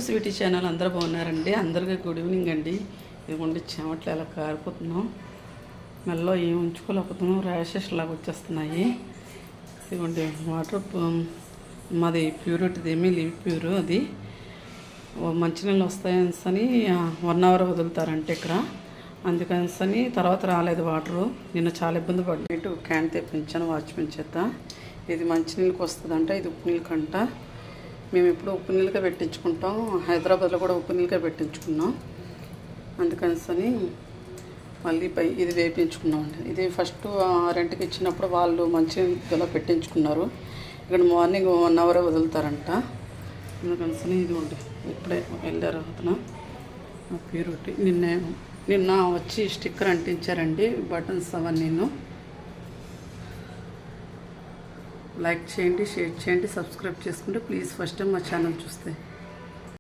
To Sweety channel. అందరూ బాగున్నారండి? అందరికీ గుడ్ ఈవినింగ్ అండి. ఇదిగోండి చెమట్లు ఎలా కారిపోతున్నాం, మెల్లో ఏం ఉంచుకోలేకపోతున్నాం, ర్యాషెస్ లాగా వచ్చేస్తున్నాయి. ఇదిగోండి వాటర్ మాది ప్యూరిటీది ఏమీ లివ్ ప్యూర్, అది మంచినీళ్ళు వస్తాయని 1 అవర్ వదులుతారంటే ఇక్కడ, అందుకని తర్వాత రాలేదు వాటరు. నిన్న చాలా ఇబ్బంది పడ్డా. క్యాన్ తెప్పించాను వాచ్మెన్ చేత. ఇది మంచినీళ్ళకి వస్తుందంట, ఇది ఉప్పు నీళ్ళకంట. మేము ఎప్పుడు ఉప్పు నీళ్ళకే పెట్టించుకుంటాం, హైదరాబాద్లో కూడా ఉప్పు నీళ్ళకే పెట్టించుకున్నాం. అందుకని మళ్ళీ ఇది వేయించుకున్నాం అండి. ఇది ఫస్ట్ రెంట్కి ఇచ్చినప్పుడు వాళ్ళు మంచినీళ్ళలో పెట్టించుకున్నారు. ఇక్కడ మార్నింగ్ 1 అవర్ వదులుతారంట. అందుకని ఇది ఉండి ఇప్పుడే వెళ్ళారు అతను ప్యూరిటీ. నిన్న వచ్చి స్టిక్కర్ అంటించారండి, బటన్స్ అవన్నీ. లైక్ చేయండి, షేర్ చేయండి, సబ్స్క్రైబ్ చేసుకుంటే ప్లీజ్. ఫస్ట్ టైం మా ఛానల్ చూస్తే